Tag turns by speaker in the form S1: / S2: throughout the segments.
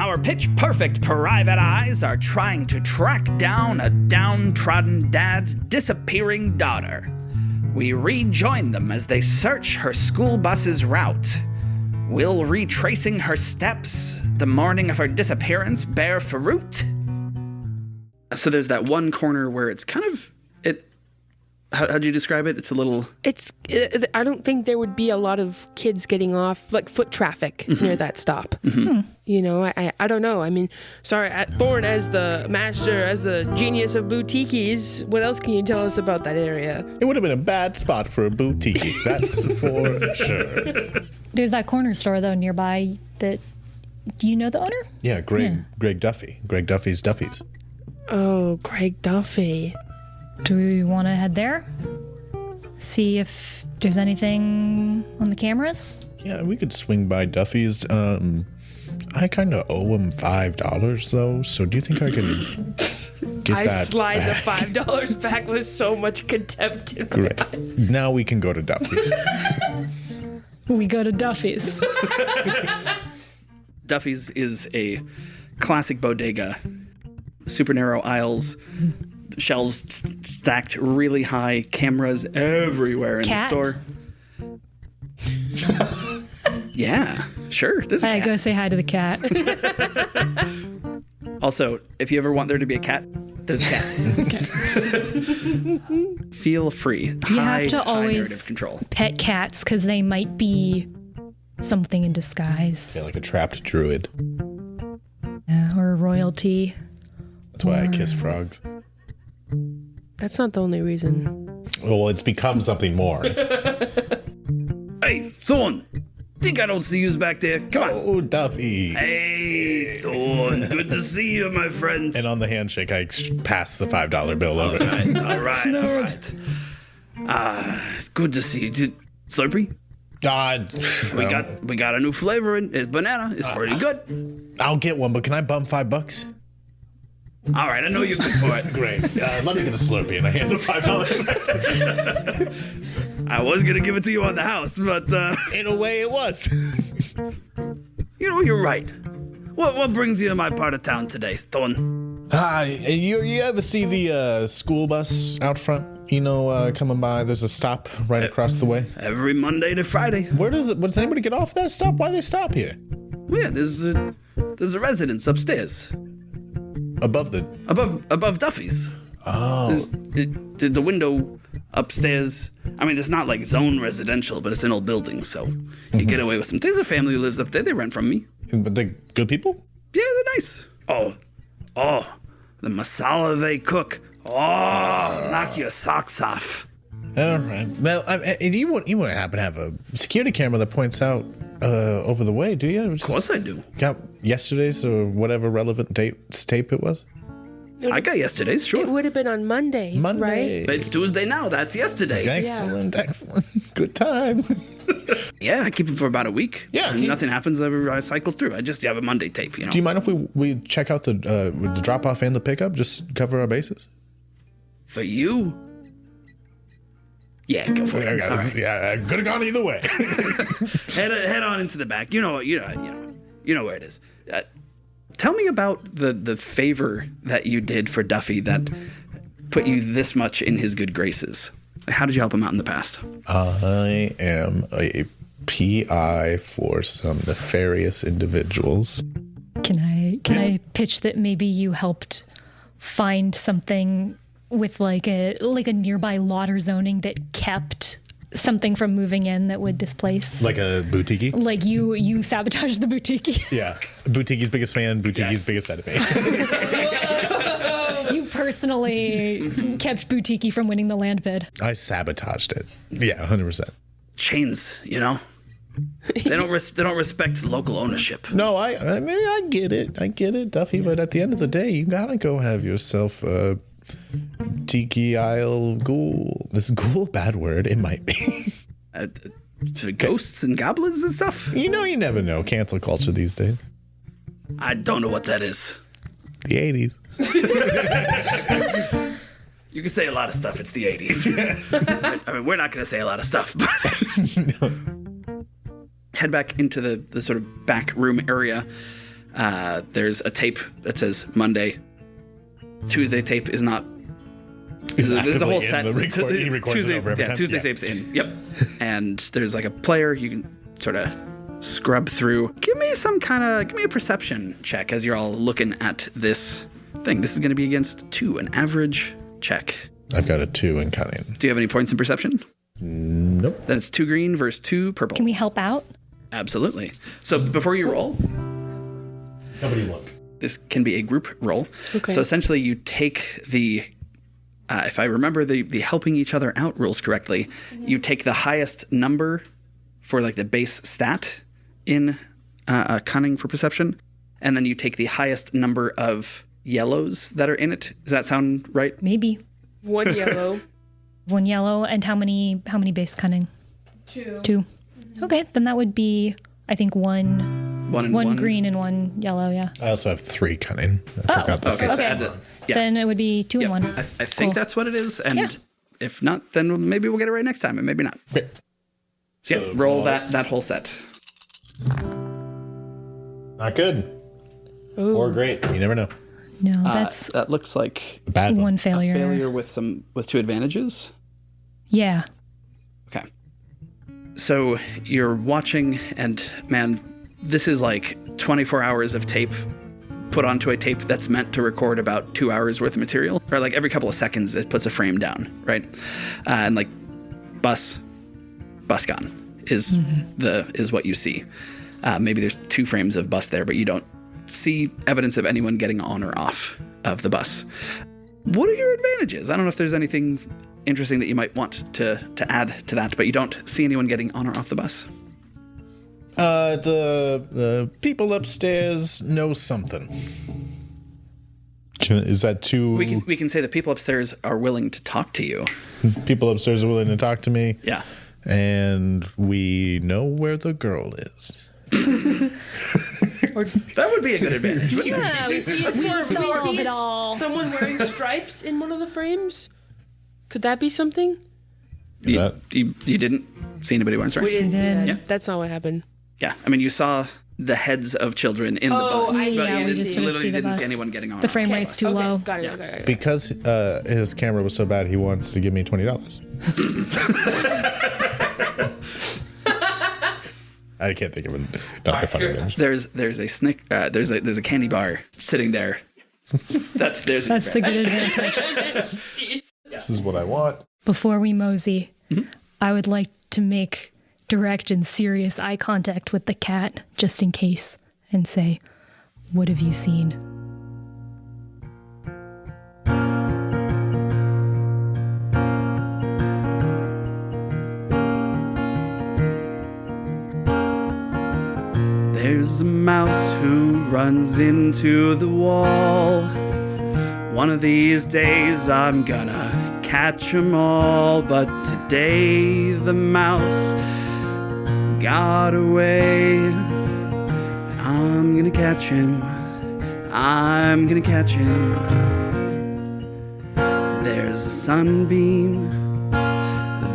S1: Our pitch-perfect private eyes are trying to track down a downtrodden dad's disappearing daughter. We rejoin them as they search her school bus's route. Will retracing her steps the morning of her disappearance bear fruit? So there's that one corner where it's kind of... How'd you describe it? It's a little...
S2: I don't think there would be a lot of kids getting off, like foot traffic near that stop. You know, I don't know. I mean, sorry, Thorne, as the master, as the genius of boutiques, what else can you tell us about that area?
S3: It would have been a bad spot for a boutique, that's for sure.
S4: There's that corner store, though, nearby that... Do you know the owner?
S3: Yeah, Greg Duffy. Greg Duffy's Duffy's.
S2: Oh, Greg Duffy.
S4: Do we want to head there? See if there's anything on the cameras?
S3: Yeah, we could swing by Duffy's. I kind of owe him $5, though, so do you think I can get that
S2: I slide
S3: back?
S2: the $5 back with so much contempt in my
S3: Great.
S2: eyes.
S3: Now we can go to Duffy's.
S4: We go to Duffy's.
S1: Duffy's is a classic bodega. Super narrow aisles, shelves stacked really high, cameras everywhere in the store. Yeah, sure. There's a
S4: I
S1: cat.
S4: go say hi to the cat.
S1: Also, if you ever want there to be a cat, there's a cat. Feel free.
S4: You have to
S1: high
S4: always
S1: narrative control.
S4: pet cats because they might be something in disguise.
S3: Yeah, like a trapped druid.
S4: Or royalty.
S3: That's why I kiss frogs.
S2: That's not the only reason.
S3: Well, it's become something more.
S1: Hey, Thorne. Think I don't see you back there? Come on.
S3: Oh, Duffy.
S1: Hey, Thorne. Good to see you, my friend.
S3: And on the handshake, I pass the $5 bill over.
S1: All right. Good to see you. Slurpee? We got a new flavor in. It's banana. It's pretty good.
S3: I'll get one, but can I bump $5?
S1: All right, I know you're good for it.
S3: Great. Let me get a Slurpee, and I hand the $5 back.
S1: I was gonna give it to you on the house, but
S3: In a way, it was.
S1: you know, you're right. What brings you to my part of town today, Thorne?
S3: You ever see the school bus out front? You know, coming by. There's a stop right across the way.
S1: Every Monday to Friday.
S3: Where does anybody get off that stop? Why they stop here?
S1: Well, yeah, there's a residence upstairs.
S3: Above
S1: Duffy's.
S3: Oh.
S1: The window upstairs. I mean, it's not like its own residential, but it's an old building, so you get away with some. There's a family who lives up there. They rent from me.
S3: But they're good people?
S1: Yeah, they're nice. Oh, the masala they cook. Oh, knock your socks off.
S3: All right. Well, you wouldn't happen to have a security camera that points out over the way, do you?
S1: Of course I do.
S3: Got yesterday's or whatever relevant tape it was?
S1: I got yesterday's,
S2: It
S1: sure.
S2: would have been on Monday, right?
S1: But it's Tuesday now. That's yesterday.
S3: Excellent. Good time.
S1: Yeah, I keep it for about a week.
S3: Yeah,
S1: and nothing happens. I cycle through. I just have a Monday tape, you know.
S3: Do you mind if we check out the drop-off and the pickup? Just cover our bases?
S1: For you? Yeah, go for it. All right.
S3: Yeah, I could have gone either way.
S1: Head on into the back. You know where it is. Tell me about the favor that you did for Duffy that put you this much in his good graces. How did you help him out in the past?
S3: I am a PI for some nefarious individuals.
S4: Can I pitch that maybe you helped find something with like a nearby lot or zoning that kept something from moving in that would displace?
S3: Like a boutique?
S4: Like you sabotaged the boutique?
S3: Yeah. Boutique's biggest fan, Boutique's biggest enemy.
S4: You personally kept Boutique from winning the land bid.
S3: I sabotaged it. Yeah, 100%.
S1: Chains, you know. They don't respect local ownership.
S3: No, I mean, I get it, Duffy. But at the end of the day, you gotta go have yourself a tiki isle ghoul. Is ghoul a bad word? It might be.
S1: Ghosts and goblins and stuff?
S3: You know, you never know. Cancel culture these days.
S1: I don't know what that is.
S3: The 80s.
S1: You can say a lot of stuff. It's the 80s. I mean, we're not going to say a lot of stuff, but... Head back into the sort of back room area. There's a tape that says Monday. Tuesday tape is not. There's a whole set. Tuesday tape's in. Yep. And there's like a player you can sort of scrub through. Give me a perception check as you're all looking at this thing. This is going to be against 2, an average check.
S3: I've got a 2 in cunning.
S1: Do you have any points in perception?
S3: Nope.
S1: Then it's 2 green versus 2 purple.
S4: Can we help out?
S1: Absolutely. So before you roll,
S3: Nobody look.
S1: this can be a group roll.
S2: Okay.
S1: So essentially you take the, if I remember the helping each other out rules correctly, you take the highest number for like the base stat in cunning for perception, and then you take the highest number of yellows that are in it. Does that sound right?
S4: Maybe
S2: 1 yellow.
S4: 1 yellow, and how many base cunning?
S2: 2.
S4: 2. Okay, then that would be, I think, one green and 1 yellow. Yeah.
S3: I also have 3 cunning. I forgot this.
S1: Okay, so add the, yeah.
S4: Then it would be 2
S1: Yep.
S4: and 1.
S1: I think that's what it is, and
S4: Yeah.
S1: if not, then maybe we'll get it right next time, and maybe not.
S3: Great.
S1: So yeah, roll that whole set.
S3: Not good.
S2: Ooh.
S3: Or great. You never know.
S4: No, that's
S1: That looks like
S3: A bad one.
S4: one failure.
S1: failure with 2 advantages.
S4: Yeah.
S1: Okay. So you're watching, and man, this is like 24 hours of tape put onto a tape that's meant to record about 2 hours worth of material. Or like every couple of seconds, it puts a frame down, right? And like bus gone is what you see. Maybe there's 2 frames of bus there, but you don't see evidence of anyone getting on or off of the bus. What are your advantages? I don't know if there's anything interesting that you might want to add to that, but you don't see anyone getting on or off the bus.
S3: The people upstairs know something. Is that too...
S1: We can say the people upstairs are willing to talk to you.
S3: People upstairs are willing to talk to me.
S1: Yeah.
S3: And we know where the girl is.
S1: That would be a good advantage, wouldn't it?
S2: Yeah, we see
S4: solve it all.
S2: someone wearing stripes in one of the frames. Could that be something?
S1: You didn't see anybody wearing
S2: We
S1: stripes?
S2: didn't see that.
S1: Yeah.
S2: That's not what happened.
S1: Yeah. I mean, you saw the heads of children in the bus,
S2: I see.
S1: but
S2: Yeah,
S1: you
S2: we
S1: didn't,
S2: just sort of
S1: literally
S4: see the
S1: didn't
S4: bus.
S1: see anyone getting on.
S4: The
S1: or off
S4: frame
S1: the
S4: rate's
S1: bus.
S4: too low.
S2: Got it.
S1: Yeah.
S2: Okay.
S3: Because his camera was so bad, he wants to give me $20. I can't think of another funny image.
S1: There's a there's a candy bar sitting there. That's
S4: That's the good advantage.
S3: This is what I want.
S4: Before we mosey, I would like to make direct and serious eye contact with the cat, just in case, and say, "What have you seen?"
S1: There's a mouse who runs into the wall. One of these days I'm gonna catch 'em all, but today the mouse got away. I'm gonna catch him. I'm gonna catch him. There's a sunbeam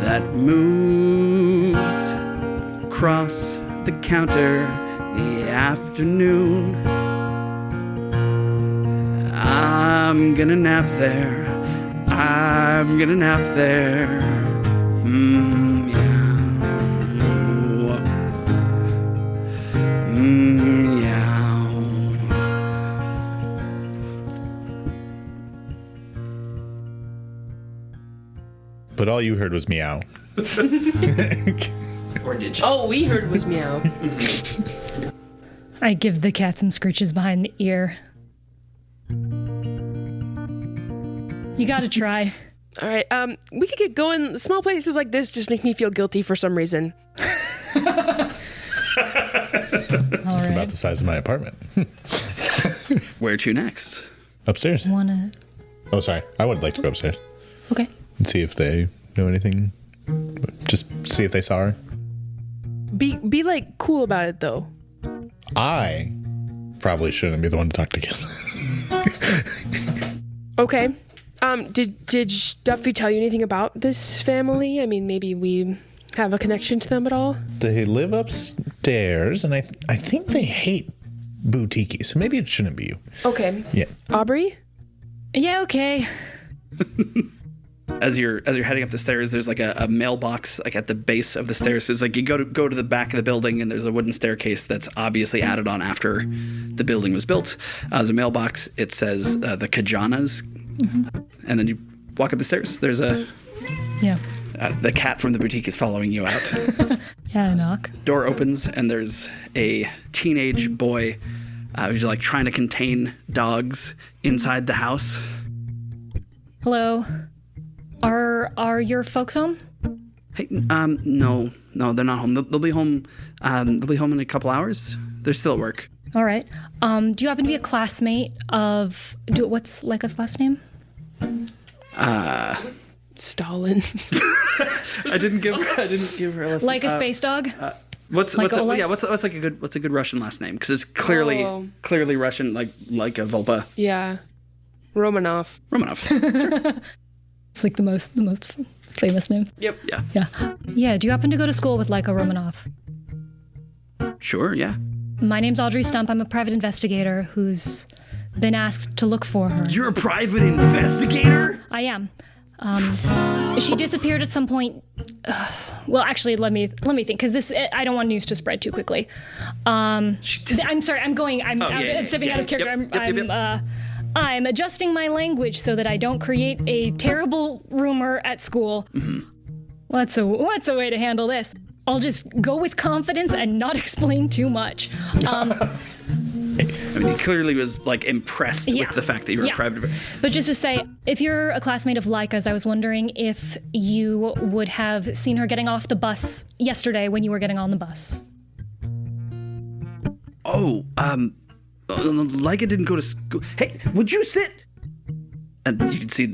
S1: that moves across the counter the afternoon. I'm gonna nap there. I'm gonna nap there. Meow. Meow.
S3: But all you heard was meow.
S1: Or did you?
S2: Oh, we heard was meow.
S4: I give the cat some scritches behind the ear. You gotta try.
S2: All right. We could get going. Small places like this just make me feel guilty for some reason.
S4: All
S3: It's
S4: right.
S3: about the size of my apartment.
S1: Where to next?
S3: Upstairs.
S4: Wanna?
S3: Oh, sorry. I would like to go upstairs
S4: Okay.
S3: and see if they know anything. Just see if they saw her.
S2: Be like cool about it though.
S3: I probably shouldn't be the one to talk to kids.
S2: Okay. Did Duffy tell you anything about this family? I mean, maybe we have a connection to them at all?
S3: They live upstairs, and I think they hate boutique, so maybe it shouldn't be you.
S2: Okay.
S3: Yeah.
S2: Aubrey?
S4: Yeah, okay.
S1: As you're heading up the stairs, there's like a mailbox like at the base of the stairs. So it's like you go to the back of the building, and there's a wooden staircase that's obviously added on after the building was built. There's a mailbox. It says the Kajanas, and then you walk up the stairs. There's a
S4: Yeah.
S1: the cat from the boutique is following you out.
S4: Yeah, I knock.
S1: Door opens, and there's a teenage boy who's like trying to contain dogs inside the house.
S4: Hello. Are your folks home?
S1: Hey, no, they're not home. They'll be home. They'll be home in a couple hours. They're still at work.
S4: All right. Do you happen to be a classmate of? What's Leica's last name?
S2: Stalin.
S1: I didn't give her a last
S4: Like a space dog?
S1: What's
S4: like
S1: a good Russian last name? Because it's clearly Russian, like a Volpa.
S2: Yeah. Romanov.
S1: Romanov.
S4: It's like the most famous name.
S2: Yep.
S1: Yeah.
S4: Yeah. Yeah. Do you happen to go to school with Leica Romanov?
S1: Sure. Yeah.
S4: My name's Audrey Stump. I'm a private investigator who's been asked to look for her.
S1: You're a private investigator?
S4: I am. She disappeared at some point. Well, actually, let me think, because I don't want news to spread too quickly. I'm sorry. I'm stepping out of character. I'm adjusting my language so that I don't create a terrible rumor at school. Mm-hmm. What's a way to handle this? I'll just go with confidence and not explain too much.
S1: I mean, he clearly was like impressed with the fact that you were a private.
S4: But just to say, if you're a classmate of Leica's, I was wondering if you would have seen her getting off the bus yesterday when you were getting on the bus.
S1: Oh, Leica didn't go to school. Hey, would you sit? And you can see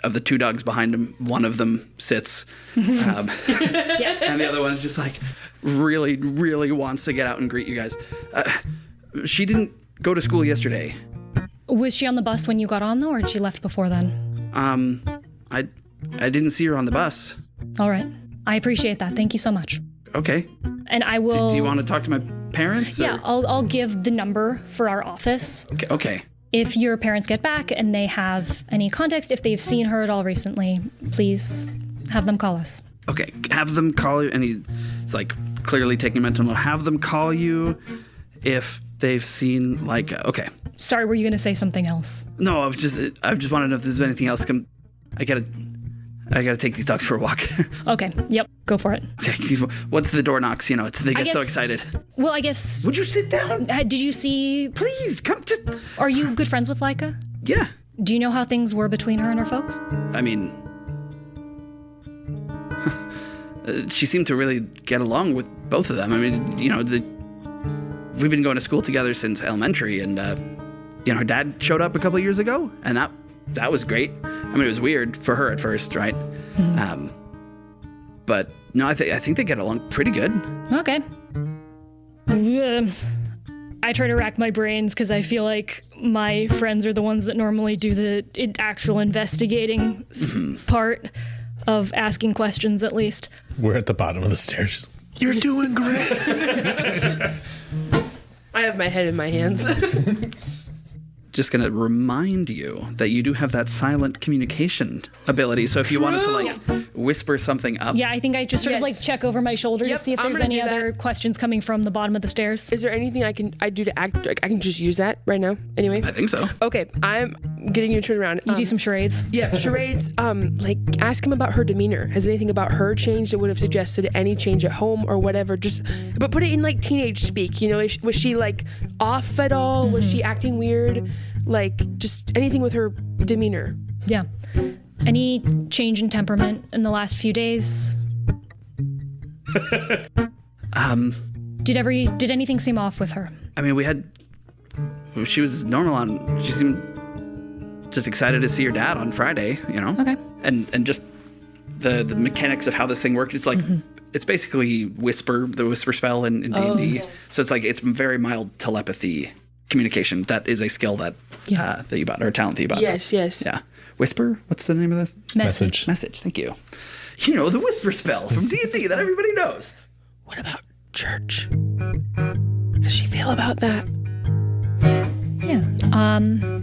S1: of the two dogs behind him, one of them sits. And the other one's just like really, really wants to get out and greet you guys. She didn't go to school yesterday.
S4: Was she on the bus when you got on, though, or had she left before then?
S1: I didn't see her on the bus.
S4: All right. I appreciate that. Thank you so much.
S1: Okay.
S4: And I will...
S1: Do you want to talk to my parents?
S4: Yeah, I'll give the number for our office.
S1: Okay.
S4: If your parents get back and they have any context, if they've seen her at all recently, please have them call us.
S1: Okay, have them call you. And he's like clearly taking a mental note. Have them call you if they've seen Leica. Okay.
S4: Sorry, were you going to say something else?
S1: No, I've just wanted to know if there's anything else. I gotta take these dogs for a walk.
S4: Okay. Yep. Go for it.
S1: Okay. Once the door knocks, they get so excited.
S4: Well, I guess.
S1: Would you sit down?
S4: Did you see?
S1: Please come to.
S4: Are you good friends with Leica?
S1: Yeah.
S4: Do you know how things were between her and her folks?
S1: I mean, she seemed to really get along with both of them. I mean, we've been going to school together since elementary, and her dad showed up a couple of years ago, and that was great. I mean, it was weird for her at first, right? Mm-hmm. But no, I think they get along pretty good.
S4: Okay. I try to rack my brains because I feel like my friends are the ones that normally do the actual investigating part of asking questions, at least.
S3: We're at the bottom of the stairs. You're doing great.
S2: I have my head in my hands.
S1: Just going to remind you that you do have that silent communication ability. So if you wanted to whisper something up.
S4: Yeah, I think I just sort of check over my shoulder to see if there's any other questions coming from the bottom of the stairs.
S2: Is there anything I do to act? I can just use that right now. Anyway.
S1: I think so.
S2: Okay, I'm getting you to turn around.
S4: You do some charades.
S2: Yeah, charades. Ask him about her demeanor. Has anything about her changed that would have suggested any change at home or whatever? But put it in teenage speak. Was she off at all? Mm-hmm. Was she acting weird? Just anything with her demeanor.
S4: Yeah. Any change in temperament in the last few days? Did anything seem off with her?
S1: I mean, she was normal she seemed just excited to see her dad on Friday,
S4: Okay.
S1: And just the mechanics of how this thing works, it's it's basically the whisper spell in D&D. Okay. So it's very mild telepathy communication. That is a skill that you bought, or a talent that you bought.
S2: Yes.
S1: Yeah. Whisper? What's the name of this?
S3: Message.
S1: Thank you. The whisper spell from D&D that everybody knows.
S2: What about church? How does she feel about that?
S4: Yeah.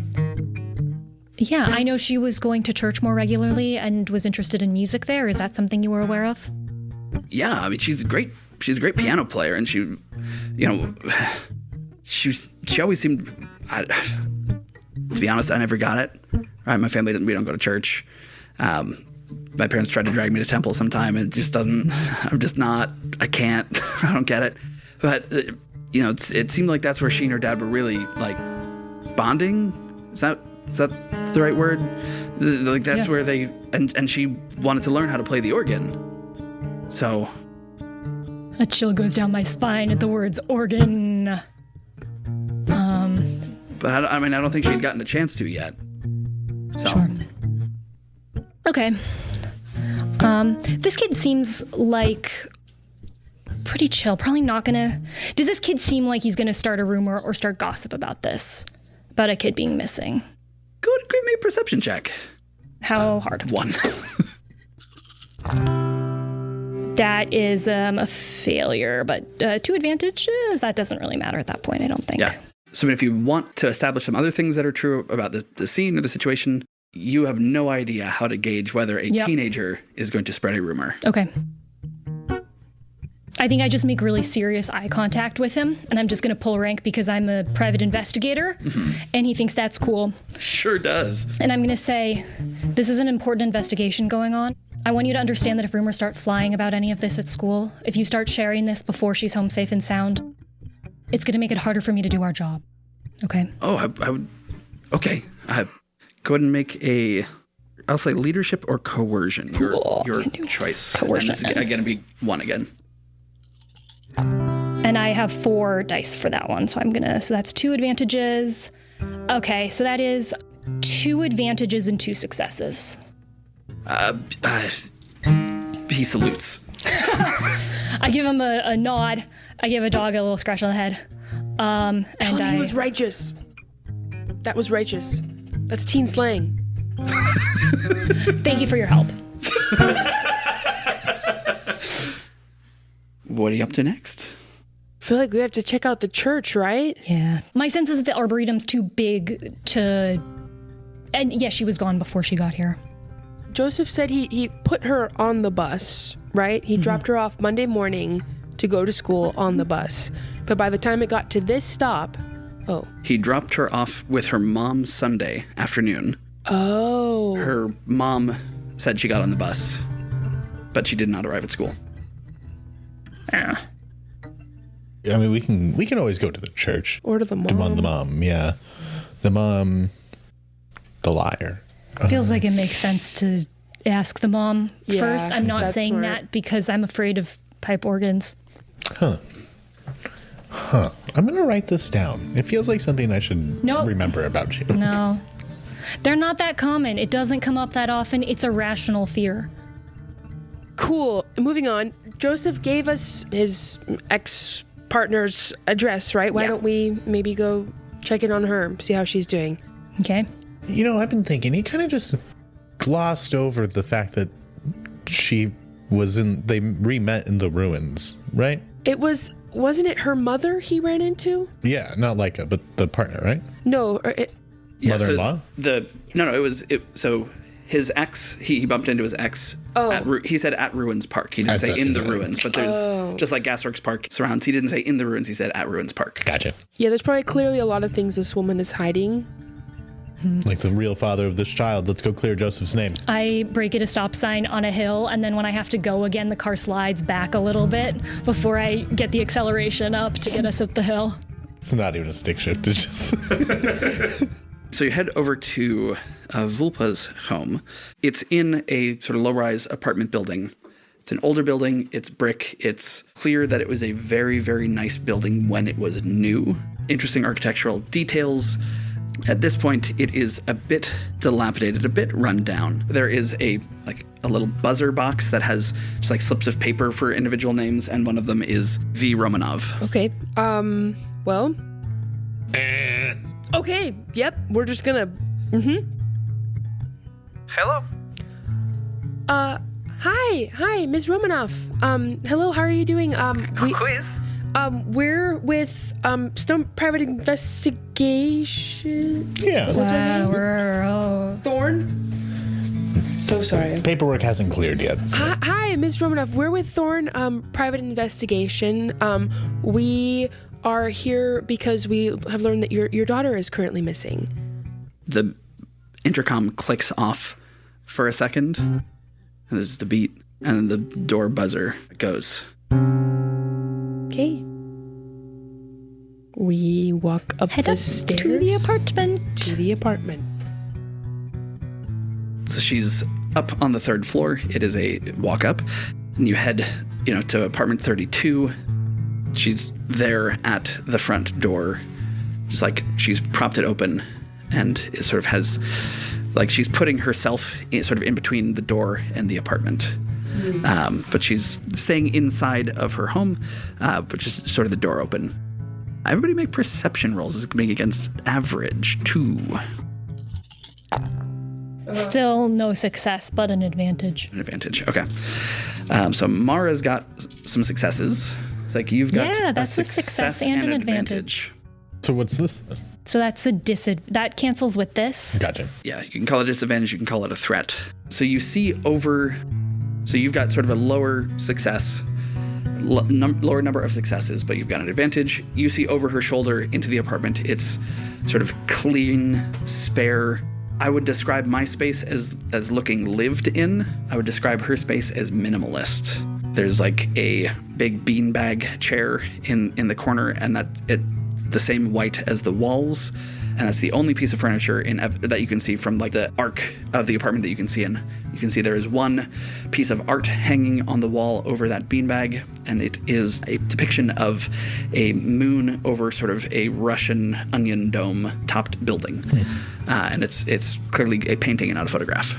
S4: Yeah, I know she was going to church more regularly and was interested in music there. Is that something you were aware of?
S1: Yeah, I mean, she's a great piano player, and she always seemed, to be honest, I never got it. Right, my family we don't go to church. My parents tried to drag me to temple sometime, and it just doesn't. I'm just not. I can't. I don't get it. But it seemed like that's where she and her dad were really like bonding. Is that the right word? Like that's where they and she wanted to learn how to play the organ. So
S4: a chill goes down my spine at the words organ.
S1: But I don't think she had gotten a chance to yet. So.
S4: Sure. Okay. This kid seems like pretty chill. Probably not gonna. Does this kid seem like he's gonna start a rumor or start gossip about this? About a kid being missing?
S1: Good, give me a perception check.
S4: How hard?
S1: 1.
S4: That is a failure, but 2 advantages, that doesn't really matter at that point, I don't think.
S1: Yeah. So if you want to establish some other things that are true about the scene or the situation, you have no idea how to gauge whether a teenager is going to spread a rumor.
S4: Okay. I think I just make really serious eye contact with him, and I'm just going to pull rank because I'm a private investigator, and he thinks that's cool.
S1: Sure does.
S4: And I'm going to say, this is an important investigation going on. I want you to understand that if rumors start flying about any of this at school, if you start sharing this before she's home safe and sound, it's going to make it harder for me to do our job. Okay?
S1: Oh, I would... Okay. Go ahead and make I'll say leadership or coercion.
S4: Cool.
S1: Your choice.
S4: Coercion.
S1: And it's going to be 1 again.
S4: And I have 4 dice for that one, so that's 2 advantages. Okay, so that is 2 advantages and 2 successes.
S1: He salutes.
S4: I give him a nod. I give a dog a little scratch on the head.
S2: He was righteous. That was righteous. That's teen slang.
S4: Thank you for your help.
S1: What are you up to next?
S2: I feel like we have to check out the church, right?
S4: Yeah. My sense is that the Arboretum's too big to... And yeah, she was gone before she got here.
S2: Joseph said he put her on the bus, right? He dropped her off Monday morning to go to school on the bus. But by the time it got to this stop... Oh.
S1: He dropped her off with her mom Sunday afternoon.
S2: Oh.
S1: Her mom said she got on the bus, but she did not arrive at school.
S4: Ah.
S3: I mean, we can always go to the church.
S2: Or to the mom.
S3: The mom, yeah. The mom, the liar.
S4: Feels like it makes sense to ask the mom first. I'm not saying
S2: smart.
S4: that because I'm afraid of pipe organs.
S3: Huh. I'm going to write this down. It feels like something I should remember about you.
S4: No. They're not that common. It doesn't come up that often. It's a rational fear.
S2: Cool. Moving on. Joseph gave us his ex-partner's address, right? Why don't we maybe go check in on her, see how she's doing?
S4: Okay.
S3: You know, I've been thinking he kind of just glossed over the fact that they re-met in the ruins, right?
S2: Wasn't it her mother he ran into?
S3: Yeah, not Leica, but the partner, right?
S2: No.
S3: Mother-in-law?
S1: So his ex, he bumped into his ex.
S2: Oh.
S1: He said at Ruins Park. He didn't say in the ruins, but there's just like Gasworks Park surrounds. He didn't say in the ruins. He said at Ruins Park.
S3: Gotcha.
S2: Yeah, there's probably clearly a lot of things this woman is hiding.
S3: Like the real father of this child. Let's go clear Joseph's name.
S4: I break at a stop sign on a hill, and then when I have to go again, the car slides back a little bit before I get the acceleration up to get us up the hill.
S3: It's not even a stick shift. It's just...
S1: So you head over to Vulpa's home. It's in a sort of low-rise apartment building. It's an older building. It's brick. It's clear that it was a very, very nice building when it was new. Interesting architectural details. At this point, it is a bit dilapidated, a bit run down. There is a little buzzer box that has just like slips of paper for individual names, and one of them is V. Romanov.
S2: Okay. Well. Okay. Yep. We're just gonna.
S1: Hello.
S2: Hi, Ms. Romanoff. Hello. How are you doing?
S1: Who is?
S2: We're with Stump Private Investigation.
S3: Yeah.
S2: What's her name? Thorne. So sorry.
S3: Paperwork hasn't cleared yet. So.
S2: Hi, Ms. Romanoff. We're with Thorne Private Investigation. We are here because we have learned that your daughter is currently missing.
S1: The intercom clicks off for a second, and there's just a beat, and then the door buzzer goes.
S2: Okay. We walk up
S4: Head
S2: the
S4: up
S2: stairs
S4: to the apartment.
S2: To the apartment.
S1: So she's up on the third floor. It is a walk up, and you head, to apartment 32. She's there at the front door, just like she's propped it open, and it sort of has, like she's putting herself sort of in between the door and the apartment. But she's staying inside of her home, but just sort of the door open. Everybody make perception rolls. This is coming against average 2.
S4: Still no success, but an advantage.
S1: An advantage, okay. So Mara's got some successes. It's like you've got
S4: that's a success and an advantage.
S3: So what's this?
S4: So that's a that cancels with this.
S3: Gotcha.
S1: Yeah, you can call it a disadvantage, you can call it a threat. So you see so you've got sort of a lower success, lower number of successes, but you've got an advantage. You see over her shoulder into the apartment. It's sort of clean, spare. I would describe my space as looking lived in. I would describe her space as minimalist. There's like a big beanbag chair in the corner, and it's the same white as the walls. And that's the only piece of furniture that you can see from like the arc of the apartment that you can see in. You can see there is one piece of art hanging on the wall over that beanbag, and it is a depiction of a moon over sort of a Russian onion dome topped building. And it's clearly a painting and not a photograph.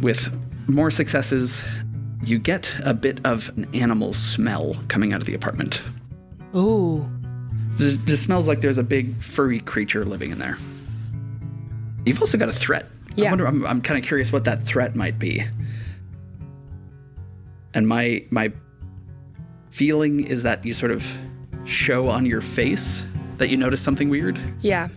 S1: With more successes, you get a bit of an animal smell coming out of the apartment.
S2: Ooh.
S1: It just smells like there's a big furry creature living in there. You've also got a threat.
S2: Yeah.
S1: I'm kind of curious what that threat might be. And my feeling is that you sort of show on your face that you notice something weird.
S2: Yeah.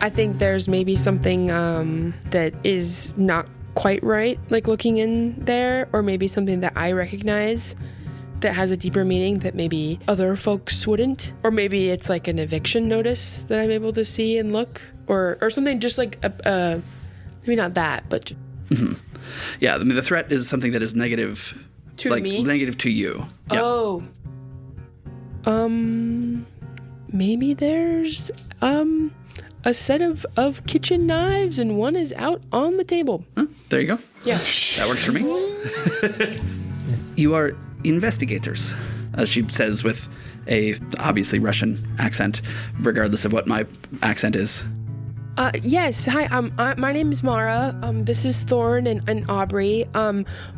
S2: I think there's maybe something that is not quite right, like looking in there, or maybe something that I recognize that has a deeper meaning that maybe other folks wouldn't. Or maybe it's like an eviction notice that I'm able to see and look, or something just like maybe not that, but
S1: Mm-hmm. Yeah, I mean, the threat is something that is negative
S2: to
S1: like
S2: me.
S1: negative to you. Yeah.
S2: Oh. Maybe there's a set of kitchen knives and one is out on the table.
S1: Huh, there you go.
S2: Yeah.
S1: That works for me. You are investigators, as she says with a obviously Russian accent, regardless of what my accent is.
S2: Yes. Hi. My name is Mara. This is Thorne and Aubrey.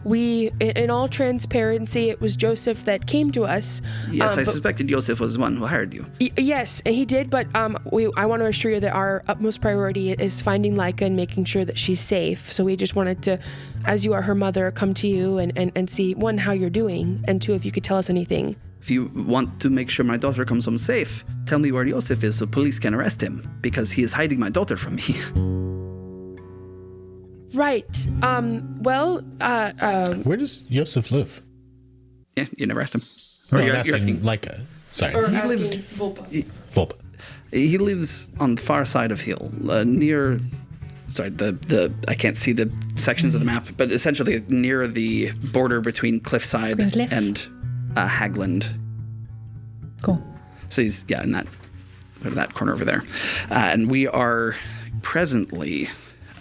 S2: We, in all transparency, it was Joseph that came to us.
S1: Yes, I suspected Joseph was the one who hired you.
S2: Yes, and he did. But I want to assure you that our utmost priority is finding Laika and making sure that she's safe. So we just wanted to, as you are her mother, come to you and see, one, how you're doing, and two, if you could tell us anything.
S1: If you want to make sure my daughter comes home safe, tell me where Joseph is so police can arrest him, because he is hiding my daughter from me.
S2: Right.
S3: Where does Joseph live?
S1: Yeah, you never asked him.
S3: No,
S1: Or
S3: I'm
S1: you're
S3: asking Laika. Sorry.
S2: Or
S1: He
S2: asking
S1: lives-
S2: Volpa.
S3: Volpa.
S1: He lives on the far side of Hill, near... Sorry, I can't see the sections of the map, but essentially near the border between Cliffside
S4: Greencliff.
S1: and Hagland.
S4: Cool.
S1: So he's, in that corner over there. And we are presently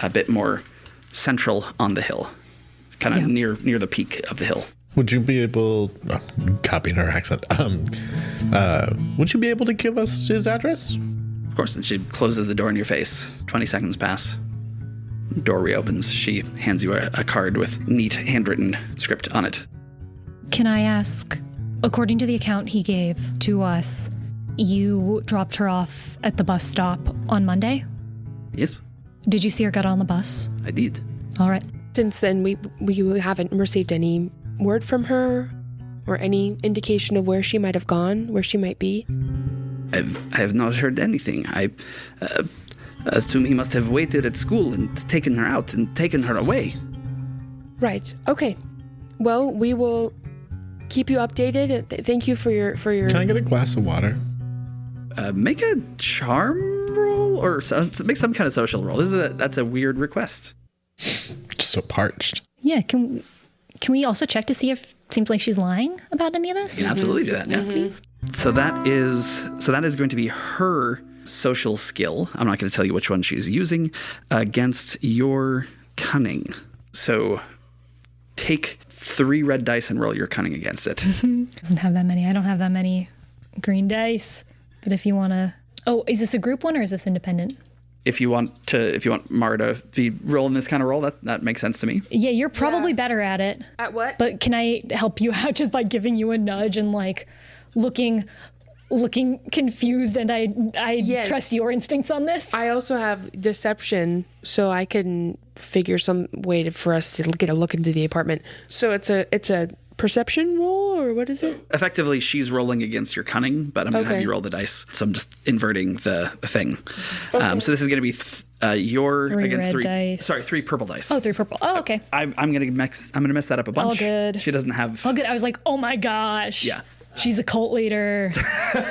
S1: a bit more central on the hill, kind of near the peak of the hill.
S3: Would you be able, copying her accent, would you be able to give us his address?
S1: Of course, and she closes the door in your face. 20 seconds pass. Door reopens. She hands you a card with neat handwritten script on it.
S4: Can I ask, according to the account he gave to us, you dropped her off at the bus stop on Monday?
S1: Yes,
S4: Did you see her get on the bus?
S1: I did.
S4: All right.
S2: Since then, we haven't received any word from her. Or any indication of where she might have gone, where she might be?
S1: I have not heard anything. I assume he must have waited at school and taken her out and taken her away.
S2: Right. Okay. Well, we will keep you updated. Thank you for your.
S3: Can I get a glass of water?
S1: Make a charm roll or make some kind of social roll. That's a weird request.
S3: Just so parched.
S4: Yeah, can we also check to see if it seems like she's lying about any of this?
S1: You can absolutely do that. Yeah. So that is going to be her social skill. I'm not going to tell you which one she's using against your cunning. So take 3 red dice and roll your cunning against it.
S4: Doesn't have that many. I don't have that many green dice. But if you want to... Oh, is this a group one or is this independent?
S1: If you want Mara to be rolling this kind of roll, that makes sense to me.
S4: Yeah, you're probably better at it.
S2: At what?
S4: But can I help you out just by giving you a nudge and like looking confused, and I
S2: Yes.
S4: trust your instincts on this?
S2: I also have deception, so I can figure some way for us to get a look into the apartment. So it's a perception roll, or what is it?
S1: Effectively, she's rolling against your cunning, but I'm going to have
S2: Okay.
S1: you roll the dice. So I'm just inverting the thing. So this is going to be your
S4: 3
S1: against
S4: red
S1: 3.
S4: dice.
S1: Sorry, 3 purple dice.
S4: Oh, 3 purple. Oh, okay.
S1: I'm going to mess that up a bunch.
S4: All good.
S1: She doesn't have.
S4: Oh, good. I was like, oh my gosh.
S1: Yeah.
S4: She's a cult leader.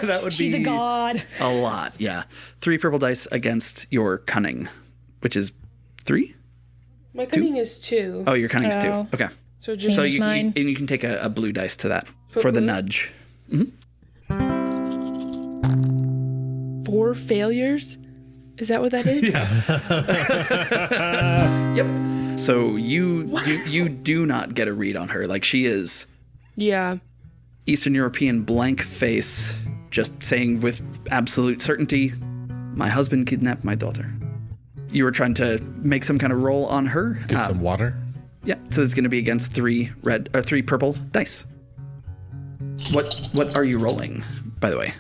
S1: That would
S4: She's
S1: be
S4: a god.
S1: a lot. Yeah, 3 purple dice against your cunning, which is 3.
S2: My cunning is 2.
S1: Oh, your cunning is 2.
S4: Oh.
S1: Okay.
S2: So just
S1: So
S4: as mine.
S1: you can take a blue dice to that for the
S2: blue?
S1: nudge.
S2: 4 failures? Is that what that is?
S1: Yep. So you do not get a read on her. Like, she is
S2: Yeah.
S1: Eastern European blank face, just saying with absolute certainty, my husband kidnapped my daughter. You were trying to make some kind of roll on her.
S3: Get some water.
S1: Yeah. So it's going to be against 3 purple dice. What are you rolling, by the way?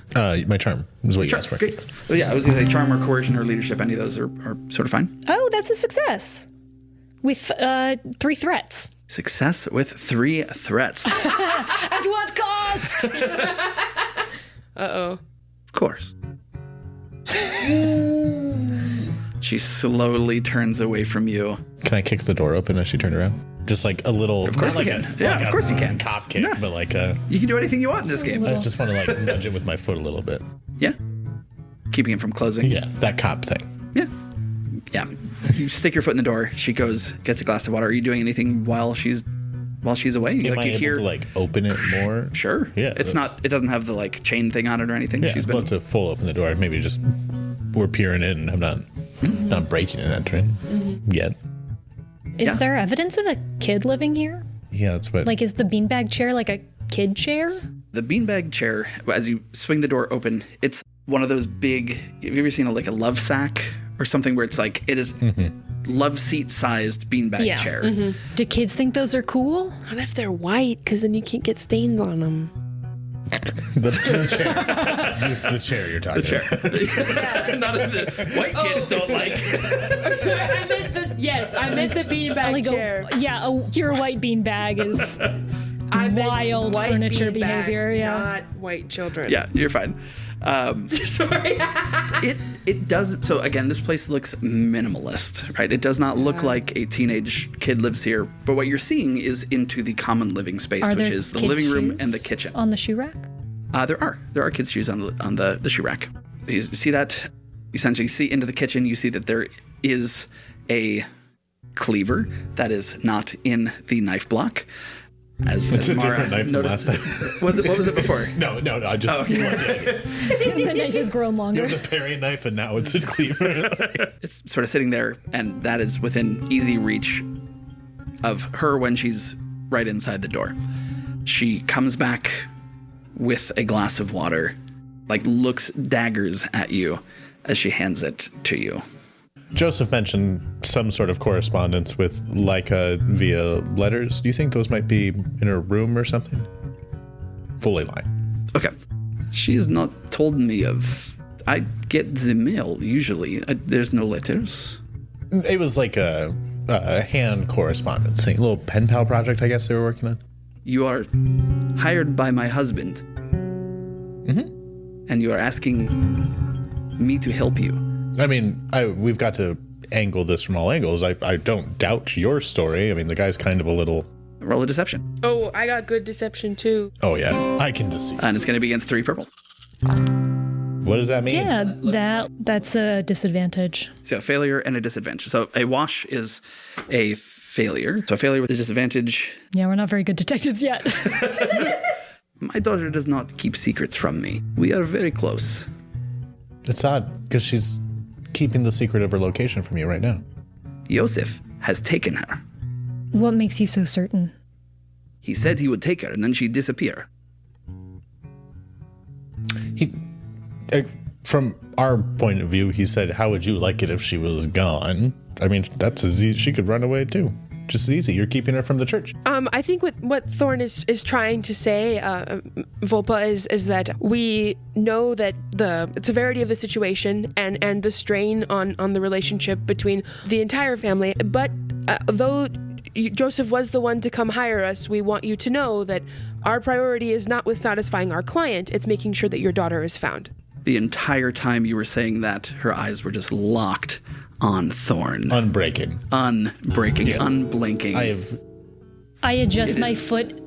S3: My charm is what you asked for.
S1: Great. So yeah, I was going to say charm or coercion or leadership. Any of those are sort of fine.
S4: Oh, that's a success. With 3 threats.
S1: Success with 3 threats.
S4: At what cost?
S2: Uh-oh.
S1: Of course. She slowly turns away from you.
S3: Can I kick the door open as she turned around? Just like a little.
S1: Of course
S3: not
S1: you
S3: like
S1: can.
S3: A,
S1: Yeah,
S3: like
S1: of
S3: a
S1: course you can.
S3: Cop kick,
S1: Yeah.
S3: but like a.
S1: You can do anything you want in this game.
S3: I just want to like nudge it with my foot a little bit.
S1: Yeah. Keeping it from closing.
S3: Yeah, that cop thing.
S1: Yeah. Yeah. You stick your foot in the door. She goes, gets a glass of water. Are you doing anything while she's away?
S3: Am
S1: like
S3: I
S1: you
S3: able
S1: hear
S3: to like open it more?
S1: Sure.
S3: Yeah.
S1: It's not. It doesn't have the like chain thing on it or anything.
S3: Yeah,
S1: She's
S3: I'd
S1: been.
S3: love to full open the door. Maybe just we're peering in. I'm not breaking and entering yet.
S4: Is there evidence of a kid living here?
S3: Yeah, that's what.
S4: Like, is the beanbag chair like a kid chair?
S1: The beanbag chair, as you swing the door open, it's one of those big. Have you ever seen a love sack or something where it's like it is love seat sized beanbag chair?
S4: Do kids think those are cool?
S2: Not if they're white, because then you can't get stains on them.
S3: the chair. Use the chair you're talking about.
S1: Not as the white kids don't like.
S2: I meant the beanbag
S4: Like
S2: chair.
S4: your white beanbag is
S2: I meant
S4: wild
S2: white
S4: furniture
S2: beanbag,
S4: behavior. Yeah.
S2: not white children.
S1: Yeah, you're fine.
S2: Sorry.
S1: It does. So again, this place looks minimalist, right? It does not look like a teenage kid lives here. But what you're seeing is into the common living space,
S4: Are
S1: which
S4: there
S1: is the
S4: kids'
S1: living room
S4: shoes
S1: and the kitchen.
S4: on the shoe rack?
S1: There are kids' shoes on the shoe rack. You see that? Essentially, you see into the kitchen. You see that there is a cleaver that is not in the knife block. As
S3: It's a
S1: Mara
S3: different knife than
S1: noticed.
S3: last time.
S1: What was it before?
S3: No, I just. You want the idea.
S4: The knife has grown
S3: It
S4: longer.
S3: was a paring knife and now it's a cleaver.
S1: It's sort of sitting there, and that is within easy reach of her when she's right inside the door. She comes back with a glass of water, like looks daggers at you as she hands it to you.
S3: Joseph mentioned some sort of correspondence with Leica via letters. Do you think those might be in her room or something? Fully line.
S1: Okay. She has not told me of... I get the mail, usually. There's no letters.
S3: It was like a hand correspondence thing. A little pen pal project, I guess they were working on.
S1: You are hired by my husband. And you are asking me to help you.
S3: I mean, we've got to angle this from all angles. I don't doubt your story. I mean, the guy's kind of a little...
S1: Roll a deception.
S2: Oh, I got good deception too.
S3: Oh, yeah. I can deceive.
S1: And it's going to be against 3 purple.
S3: What does that mean?
S4: Yeah, that's a disadvantage.
S1: So a failure and a disadvantage. So a wash is a failure. So a failure with a disadvantage.
S4: Yeah, we're not very good detectives yet.
S1: My daughter does not keep secrets from me. We are very close.
S3: It's odd, because she's keeping the secret of her location from you right now.
S1: Yosef has taken her.
S4: What makes you so certain?
S1: He said he would take her, and then she'd disappear.
S3: From our point of view, he said, how would you like it if she was gone? I mean, that's as easy. She could run away, too. Just as easy. You're keeping her from the church.
S2: I think what Thorne is trying to say, Volpa, is that we know that the severity of the situation and the strain on the relationship between the entire family. But though Joseph was the one to come hire us, we want you to know that our priority is not with satisfying our client. It's making sure that your daughter is found.
S1: The entire time you were saying that, her eyes were just locked on Thorne.
S3: Unbreaking.
S1: Unblinking.
S4: I adjust my foot,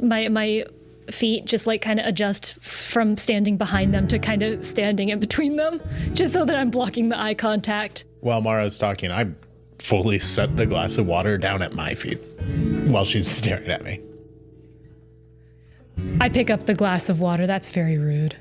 S4: my feet just like kind of adjust from standing behind them to kind of standing in between them, just so that I'm blocking the eye contact.
S3: While Mara's talking, I fully set the glass of water down at my feet while she's staring at me.
S4: I pick up the glass of water. That's very rude.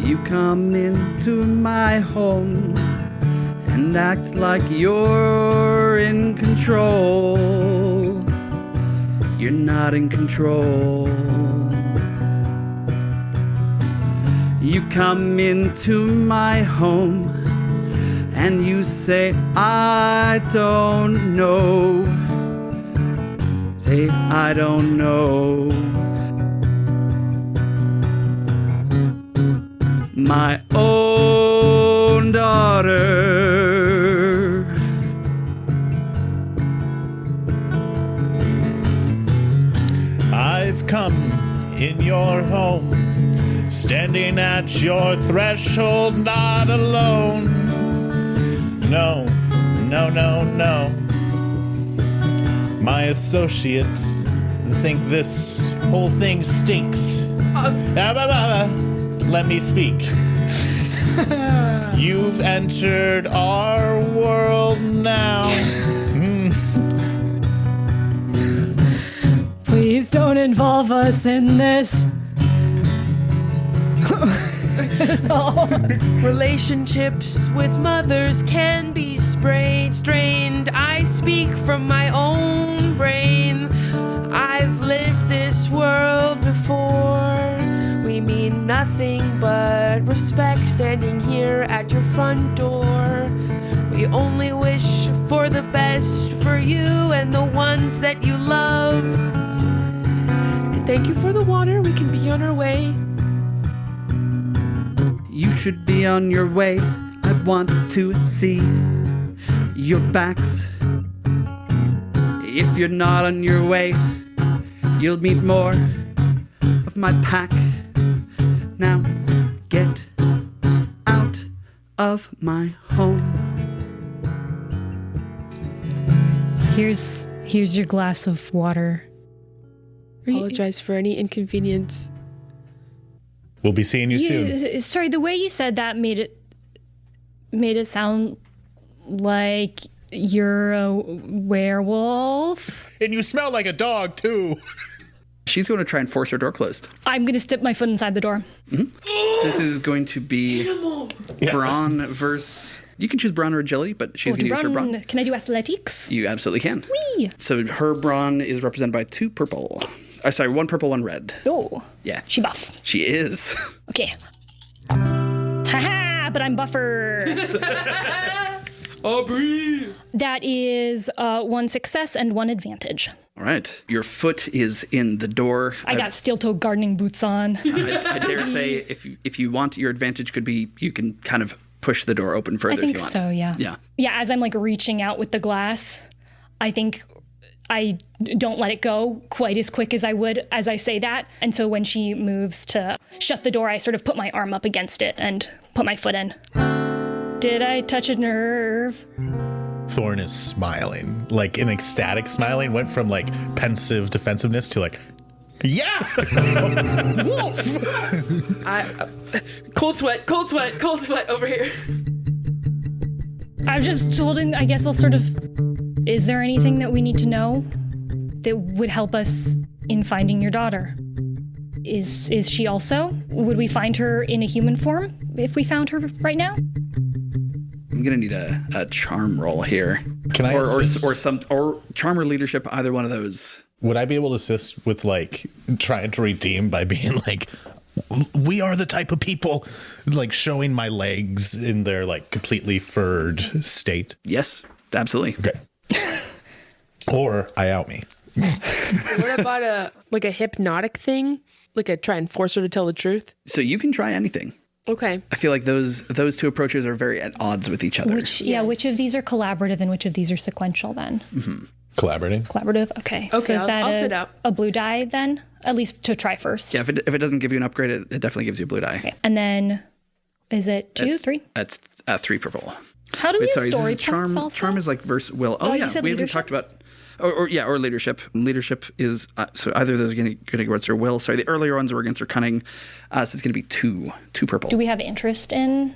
S1: You come into my home and act like you're in control. You're not in control. You come into my home and you say, I don't know. Say, I don't know. My own daughter.
S3: I've come in your home, standing at your threshold, not alone. No, no, no, no. My associates think this whole thing stinks. Let me speak. You've entered our world now.
S4: Please don't involve us in this. That's all.
S2: Relationships with mothers can be strained. I speak from my own brain. I've lived this world before. We mean nothing but respect standing here at your front door. We only wish for the best for you and the ones that you love. And thank you for the water. We can be on our way.
S1: You should be on your way. I want to see your backs. If you're not on your way, you'll meet more of my pack. Now get out of my home.
S4: Here's your glass of water.
S2: Apologize for any inconvenience.
S3: We'll be seeing you soon.
S4: Sorry, the way you said that made it sound like you're a werewolf.
S3: And you smell like a dog, too.
S1: She's going to try and force her door closed.
S4: I'm going to stick my foot inside the door.
S1: Mm-hmm. This is going to be brawn versus... You can choose brawn or agility, but she's going to use her brawn.
S4: Can I do athletics?
S1: You absolutely can.
S4: Whee!
S1: So her brawn is represented by 2 purple. Sorry, 1 purple, 1 red.
S4: Oh.
S1: Yeah.
S4: She buff.
S1: She is.
S4: Okay. Haha, but I'm buffer.
S2: Aubrey!
S4: That is 1 success and 1 advantage.
S1: All right. Your foot is in the door.
S4: I got steel-toe gardening boots on.
S1: I dare say if you want, your advantage could be you can kind of push the door open further
S4: I think
S1: if you want.
S4: so, yeah.
S1: Yeah.
S4: Yeah, as I'm like reaching out with the glass, I think I don't let it go quite as quick as I would as I say that. And so when she moves to shut the door, I sort of put my arm up against it and put my foot in. Did I touch a nerve?
S3: Thorne is smiling, like an ecstatic smiling, went from like pensive defensiveness to like, yeah! Wolf!
S2: Cold sweat over here.
S4: I was just told, I guess I'll sort of... Is there anything that we need to know that would help us in finding your daughter? Is she also? Would we find her in a human form if we found her right now?
S1: I'm gonna need a charm roll here.
S3: Can I assist?
S1: or charm or leadership, either one of those.
S3: Would I be able to assist with like trying to redeem by being like, we are the type of people, like showing my legs in their like completely furred state?
S1: Yes, absolutely.
S3: Okay. Or I out me.
S2: What about a hypnotic thing? Like a try and force her to tell the truth?
S1: So you can try anything.
S2: Okay.
S1: I feel like those two approaches are very at odds with each other.
S4: Which of these are collaborative and which of these are sequential then?
S1: Mm-hmm.
S4: Collaborative? Okay.
S2: Okay,
S4: So is that
S2: I'll sit up.
S4: a blue die then? At least to try first.
S1: Yeah, if it doesn't give you an upgrade, it definitely gives you a blue die.
S4: Okay. And then, is it 2, 3?
S1: That's 3 purple.
S4: How do we use story
S1: charm,
S4: points also?
S1: Charm is like verse will. Oh,
S4: you
S1: yeah,
S4: said
S1: we haven't
S4: leadership?
S1: talked about... Or leadership. Leadership is, so either of those are going to go against her will. Sorry, the earlier ones were against her cunning. So it's going to be 2 purple.
S4: Do we have interest in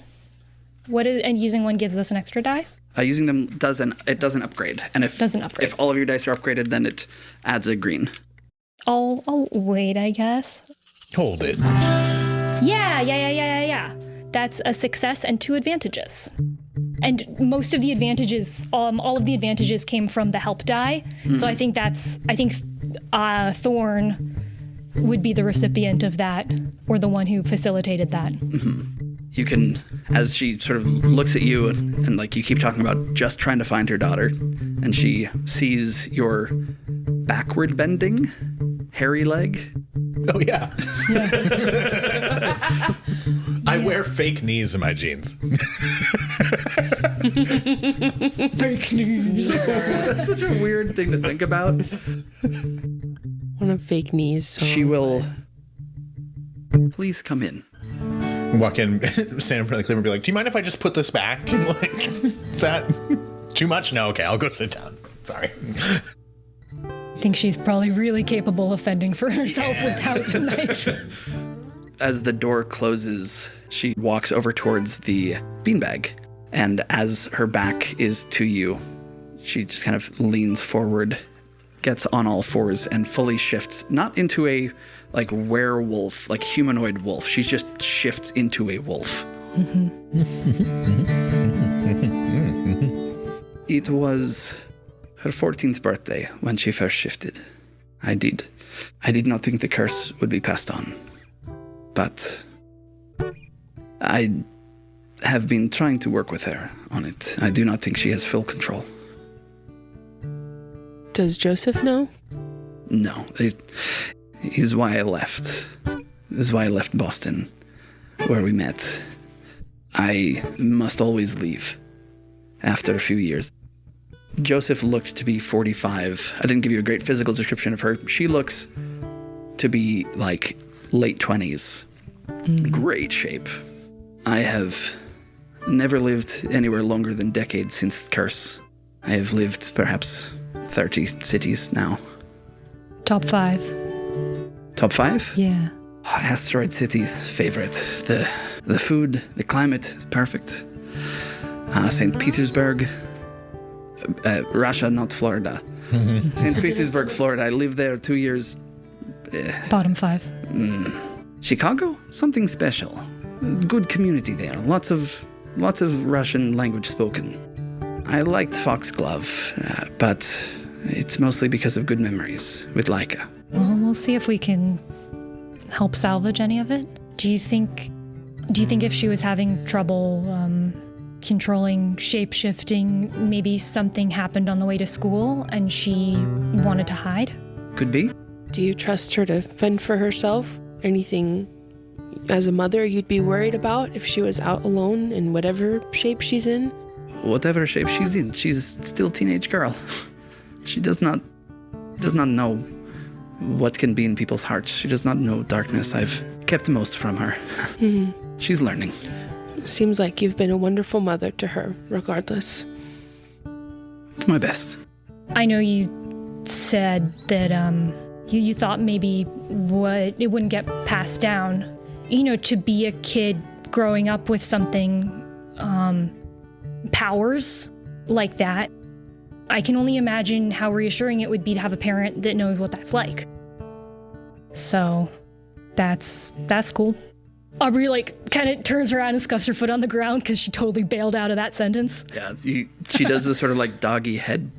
S4: and using one gives us an extra die?
S1: Using them doesn't upgrade. And if all of your dice are upgraded, then it adds a green.
S4: I'll wait, I guess.
S3: Hold it.
S4: Yeah. That's a success and 2 advantages. And most of the advantages, all of the advantages came from the help die. Mm-hmm. So I think Thorne would be the recipient of that, or the one who facilitated that.
S1: Mm-hmm. You can, as she sort of looks at you and like you keep talking about just trying to find her daughter, and she sees your backward bending, hairy leg.
S3: Oh, yeah. I wear fake knees in my jeans.
S4: Fake news.
S1: That's such a weird thing to think about.
S2: One of fake knees. So
S1: she will... Please come in.
S3: Walk in, stand in front of the cleaver and be like, do you mind if I just put this back? Like, is that too much? No, okay, I'll go sit down. Sorry.
S4: I think she's probably really capable of fending for herself without a knife.
S1: As the door closes, she walks over towards the beanbag. And as her back is to you, she just kind of leans forward, gets on all fours, and fully shifts, not into a like werewolf, like humanoid wolf. She just shifts into a wolf. Mm-hmm. It was her 14th birthday when she first shifted. I did not think the curse would be passed on. But I have been trying to work with her on it. I do not think she has full control.
S2: Does Joseph know?
S1: No. Is why I left. This is why I left Boston, where we met. I must always leave after a few years. Joseph looked to be 45. I didn't give you a great physical description of her. She looks to be like late 20s. Great shape. I have never lived anywhere longer than decades since the curse. I have lived perhaps 30 cities now.
S4: Top 5.
S1: Top 5?
S4: Yeah.
S1: Asteroid City's favorite. The food, the climate is perfect. St. Petersburg. Russia, not Florida. St. Petersburg, Florida. I lived there 2 years.
S4: Bottom 5.
S1: Chicago? Something special. Good community there. Lots of Russian language spoken. I liked Foxglove, but it's mostly because of good memories with Laika.
S4: Well, we'll see if we can help salvage any of it. Do you think if she was having trouble controlling, shape-shifting. Maybe something happened on the way to school and she wanted to hide.
S1: Could be.
S2: Do you trust her to fend for herself? Anything as a mother you'd be worried about if she was out alone in whatever shape she's in?
S1: Whatever shape she's in, she's still a teenage girl. She does not know what can be in people's hearts. She does not know darkness. I've kept most from her. She's learning.
S2: Seems like you've been a wonderful mother to her, regardless.
S1: Do my best.
S4: I know you said that you thought maybe it wouldn't get passed down. You know, to be a kid growing up with something, powers like that, I can only imagine how reassuring it would be to have a parent that knows what that's like. So, that's cool. Aubrey, kind of turns around and scuffs her foot on the ground because she totally bailed out of that sentence.
S1: Yeah, she does this sort of doggy head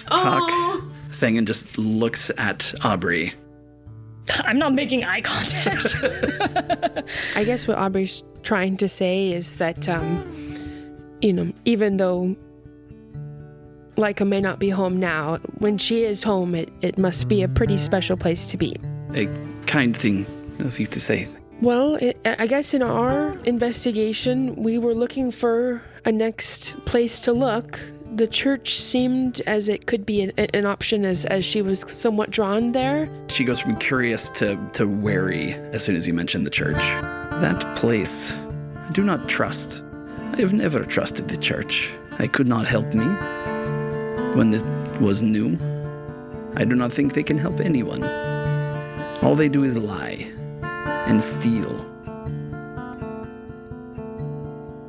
S1: cock thing and just looks at Aubrey.
S4: I'm not making eye contact.
S2: I guess what Aubrey's trying to say is that, even though Leica may not be home now, when she is home, it must be a pretty special place to be.
S1: A kind thing of you to say.
S2: Well, I guess in our investigation, we were looking for a next place to look. The church seemed as it could be an option as she was somewhat drawn there.
S1: She goes from curious to wary as soon as you mention the church. That place, I do not trust. I have never trusted the church. They could not help me when this was new. I do not think they can help anyone. All they do is lie and steal.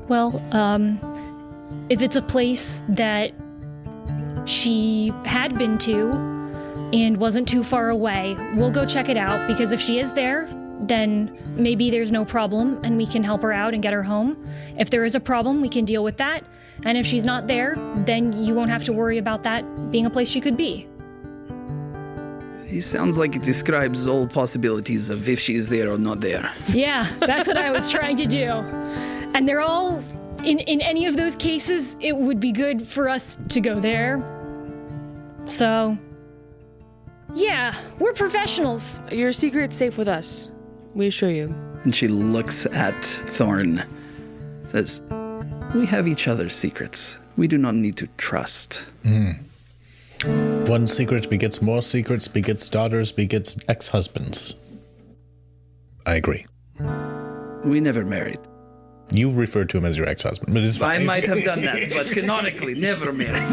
S4: Well, if it's a place that she had been to and wasn't too far away, we'll go check it out, because if she is there, then maybe there's no problem and we can help her out and get her home. If there is a problem, we can deal with that. And if she's not there, then you won't have to worry about that being a place she could be.
S1: It sounds like it describes all possibilities of if she is there or not there.
S4: Yeah, that's what I was trying to do. And they're all, in any of those cases, it would be good for us to go there. So, yeah, we're professionals.
S2: Your secret's safe with us. We assure you.
S1: And she looks at Thorne, says, "We have each other's secrets. We do not need to trust."
S3: One secret begets more secrets, begets daughters, begets ex-husbands. I agree.
S1: We never married.
S3: You referred to him as your ex-husband, but it's fine.
S1: I might have done that, but canonically, never married.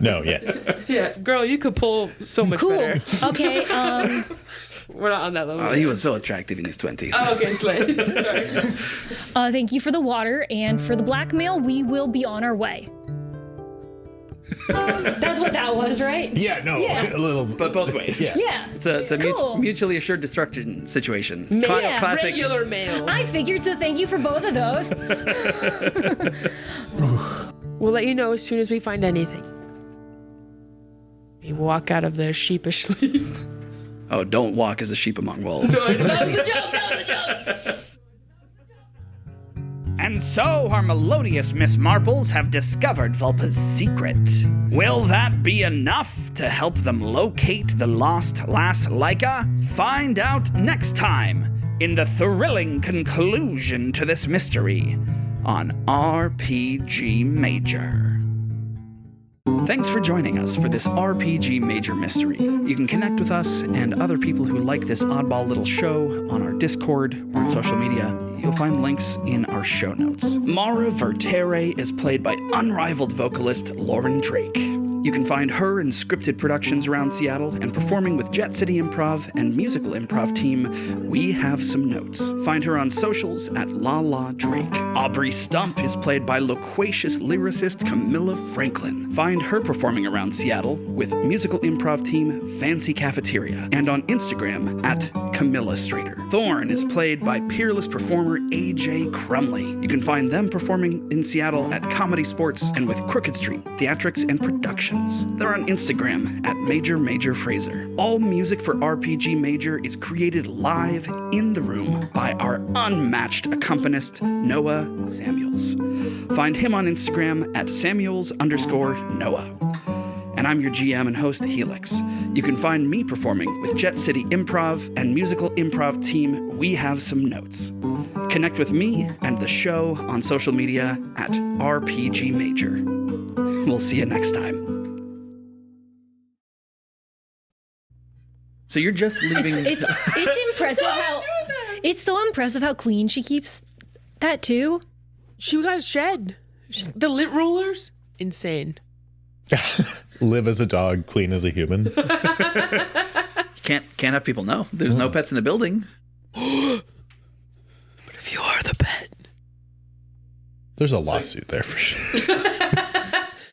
S3: No, yeah.
S2: Yeah, girl, you could pull so much
S4: Cool.
S2: better.
S4: Okay,
S2: We're not on that level.
S1: He was so attractive in his 20s.
S2: Oh, okay, slay. Sorry.
S4: thank you for the water, and for the blackmail, we will be on our way. That's what that was, right?
S3: Yeah, no,
S4: Yeah.
S3: a little.
S1: But both ways.
S3: Yeah.
S4: Yeah.
S1: It's a
S4: Cool.
S1: mutually assured destruction situation.
S4: Yeah,
S1: Classic.
S2: Regular mail.
S4: I figured, so thank you for both of those.
S2: We'll let you know as soon as we find anything. We walk out of there sheepishly.
S1: Oh, don't walk as a sheep among wolves.
S2: That was a joke. That was a joke.
S1: And so our melodious Miss Marples have discovered Vulpa's secret. Will that be enough to help them locate the lost lass Leica? Find out next time in the thrilling conclusion to this mystery on RPG Major. Thanks for joining us for this RPG Major mystery. You can connect with us and other people who like this oddball little show on our Discord or on social media. You'll find links in our show notes. Mara Vertere is played by unrivaled vocalist Lauren Drake. You can find her in scripted productions around Seattle and performing with Jet City Improv and musical improv team We Have Some Notes. Find her on socials at La La Drake. Aubrey Stump is played by loquacious lyricist Camilla Franklin. Find her performing around Seattle with musical improv team Fancy Cafeteria and on Instagram at Camilla Strader. Thorne is played by peerless performer AJ Krumley. You can find them performing in Seattle at Comedy Sports and with Crooked Street Theatrics and Production. sessions. They're on Instagram at Major Fraser. All music for RPG Major is created live in the room by our unmatched accompanist, Noah Samuels. Find him on Instagram at Samuels_Noah. And I'm your GM and host, Helix. You can find me performing with Jet City Improv and musical improv team We Have Some Notes. Connect with me and the show on social media at RPG Major. We'll see you next time. So you're just leaving...
S4: It's impressive how... It's so impressive how clean she keeps that, too.
S2: She got shed. The lint rollers? Insane.
S3: Live as a dog, clean as a human.
S1: Can't have people know. There's no pets in the building.
S2: But if you are the pet...
S3: There's a lawsuit there for sure.